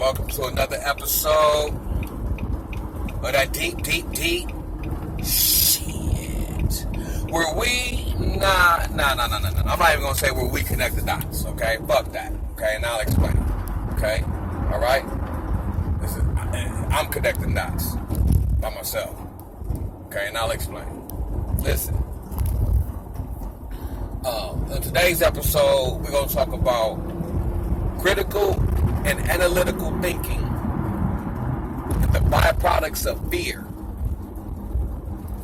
welcome to another episode of that deep shit. Where we, nah. I'm not even gonna say where we connect the dots, okay? Fuck that, okay? And I'll explain it, okay? All right? I'm connecting dots by myself, okay? And I'll explain. Listen. In today's episode, we're gonna talk about critical and analytical thinking, the byproducts of fear.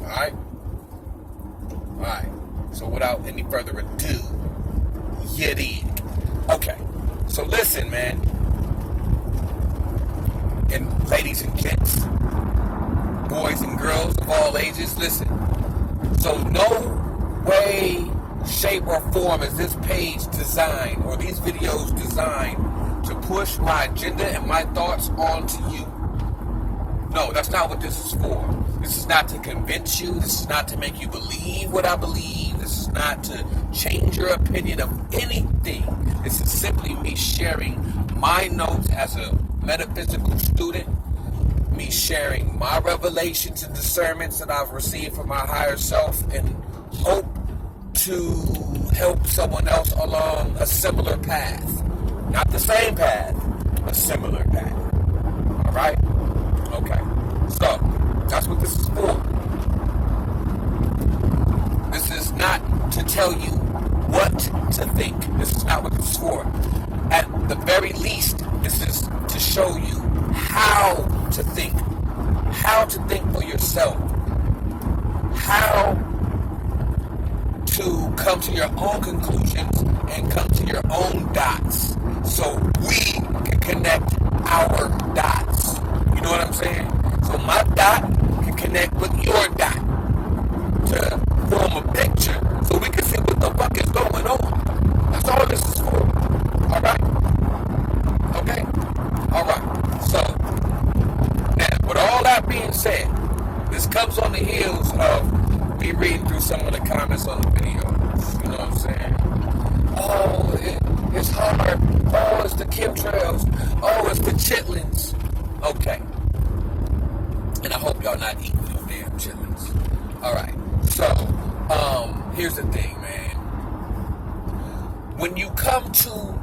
Alright? Alright. So without any further ado, get in. Okay. So listen, man. And ladies and gents, boys and girls of all ages, listen. So no way, shape, or form is this page designed, or these videos designed, to push my agenda and my thoughts onto you. No, that's not what this is for. This is not to convince you. This is not to make you believe what I believe. This is not to change your opinion of anything. This is simply me sharing my notes as a metaphysical student, me sharing my revelations and discernments that I've received from my higher self, and hope to help someone else along a similar path. Not the same path, a similar path. Alright? Okay. So, that's what this is for. This is not to tell you what to think. This is not what this is for. At the very least, this is to show you how to think. How to think for yourself. How to come to your own conclusions and come to your own dots, so we can connect our dots. You know what I'm saying? So my dot can connect with your dot to form a picture, so we can see what the fuck is going on. That's all this is for. Alright? Okay? Alright. So, now, with all that being said, this comes on the heels of me reading through some of the comments on the videos. You know what I'm saying? Oh, it's hard. Oh, it's the chemtrails. Oh, it's the chitlins. Okay. And I hope y'all not eating no damn chitlins. Alright. So, here's the thing, man. When you come to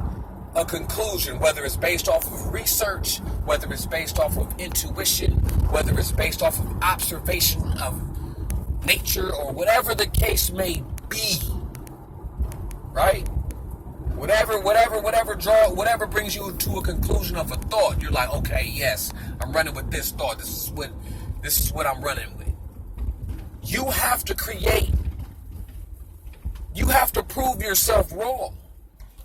a conclusion, whether it's based off of research, whether it's based off of intuition, whether it's based off of observation of nature, or whatever the case may be, right? Whatever brings you to a conclusion of a thought, you're like, okay, yes, I'm running with this thought. This is what I'm running with. You have to prove yourself wrong,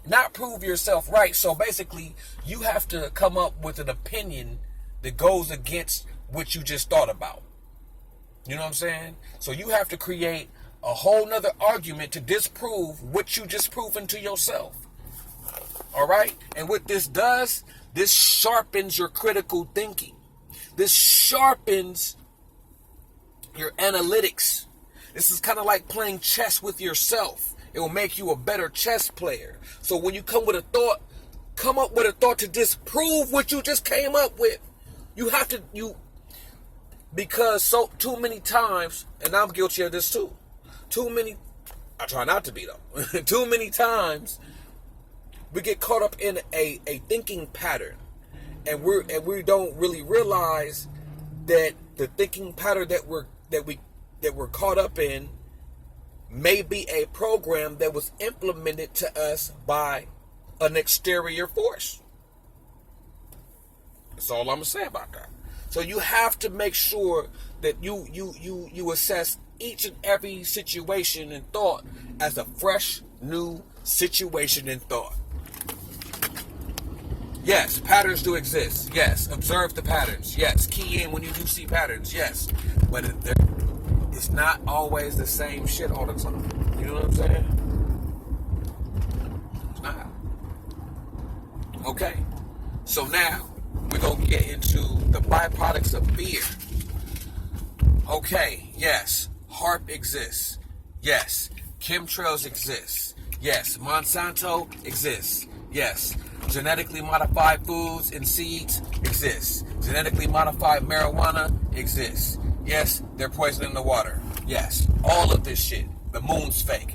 not prove yourself right. So basically, you have to come up with an opinion that goes against what you just thought about. You know what I'm saying? So you have to create a whole nother argument to disprove what you just proven to yourself. Alright? And what this does, this sharpens your critical thinking. This sharpens your analytics. This is kind of like playing chess with yourself. It will make you a better chess player. So when you come up with a thought to disprove what you just came up with. You have to, because too many times, and I'm guilty of this too. I try not to be though. Too many times we get caught up in a thinking pattern, and we don't really realize that the thinking pattern that we're caught up in may be a program that was implemented to us by an exterior force. That's all I'm gonna say about that. So you have to make sure that you assess each and every situation and thought as a fresh, new situation and thought. Yes, patterns do exist. Yes, observe the patterns. Yes, key in when you do see patterns. Yes, but it's not always the same shit all the time. You know what I'm saying? It's not. Okay, so now we're going to get into the byproducts of fear. Okay, yes, HARP exists. Yes, chemtrails exist. Yes, Monsanto exists. Yes, Genetically modified foods and seeds exist. Genetically modified marijuana exists. Yes, they're poisoning the water. Yes, all of this shit. The moon's fake.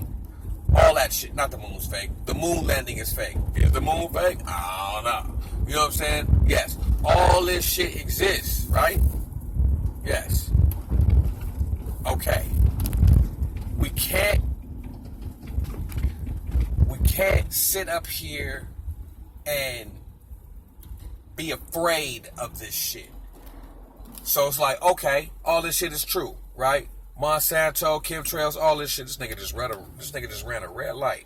All that shit. Not the moon's fake. The moon landing is fake. Is the moon fake? I don't know. You know what I'm saying? Yes. All this shit exists, right? Yes. Okay. We can't sit up here and be afraid of this shit. So it's like, okay, all this shit is true, right? Monsanto, chemtrails, all this shit. This nigga just ran a red light.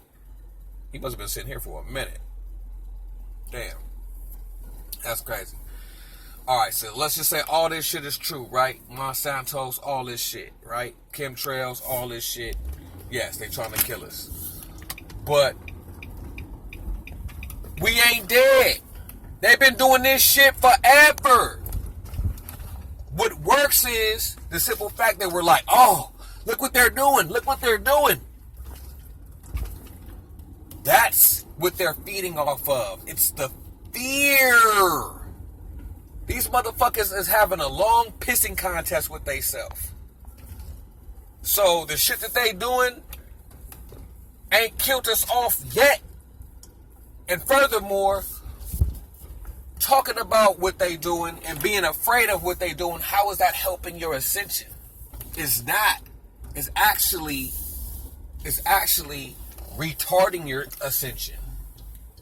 He must have been sitting here for a minute. Damn. That's crazy. Alright, so let's just say all this shit is true, right? Monsanto's, all this shit, right? Chemtrails, all this shit. Yes, they trying to kill us. But we ain't dead. They've been doing this shit forever. What works is the simple fact that we're like, oh, look what they're doing. Look what they're doing. That's what they're feeding off of. It's the fear. These motherfuckers is having a long pissing contest with theyself. So the shit that they doing ain't killed us off yet. And furthermore, talking about what they doing and being afraid of what they doing, how is that helping your ascension? It's not. It's actually retarding your ascension.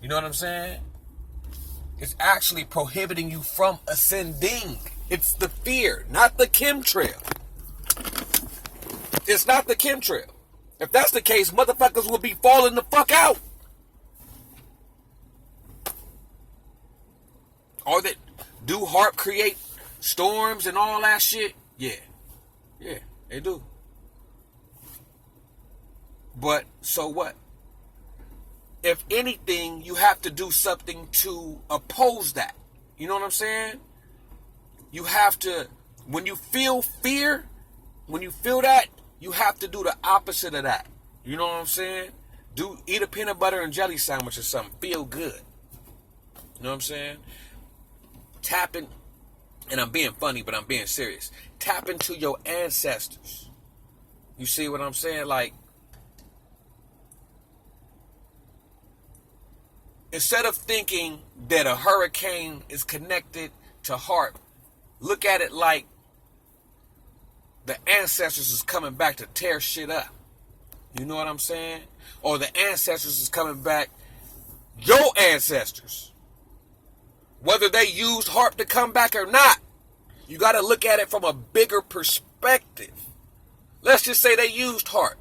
You know what I'm saying? It's actually prohibiting you from ascending. It's the fear, not the chemtrail. It's not the chemtrail. If that's the case, motherfuckers will be falling the fuck out. Or that do HAARP create storms and all that shit? Yeah. Yeah, they do. But so what? If anything, you have to do something to oppose that. You know what I'm saying? You have to, when you feel fear, when you feel that, you have to do the opposite of that. You know what I'm saying? Eat a peanut butter and jelly sandwich or something. Feel good. You know what I'm saying? Tap in, and I'm being funny, but I'm being serious. Tap into your ancestors. You see what I'm saying? Like, instead of thinking that a hurricane is connected to HAARP, look at it like the ancestors is coming back to tear shit up. You know what I'm saying? Or the ancestors is coming back, your ancestors. Whether they used HAARP to come back or not, you got to look at it from a bigger perspective. Let's just say they used HAARP.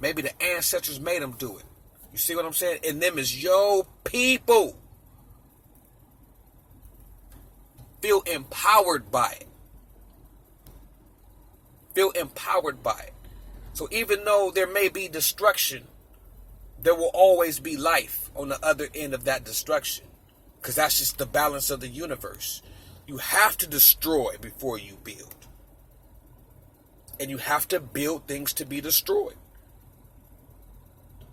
Maybe the ancestors made them do it. You see what I'm saying? And them is your people. Feel empowered by it. Feel empowered by it. So even though there may be destruction, there will always be life on the other end of that destruction. Because that's just the balance of the universe. You have to destroy before you build. And you have to build things to be destroyed.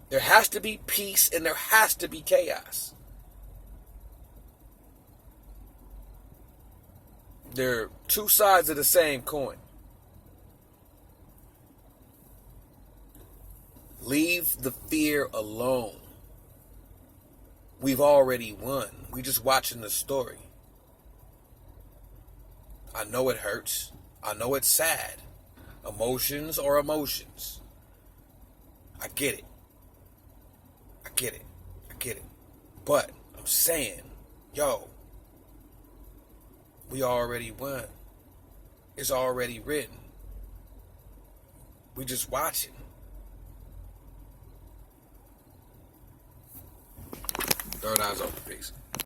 There has to be peace and there has to be chaos. They're two sides of the same coin. Leave the fear alone. We've already won. We just watching the story. I know it hurts. I know it's sad. Emotions are emotions. I get it. I get it. I get it. But I'm saying, yo, we already won. It's already written. We just watching. Third eye's open. Peace.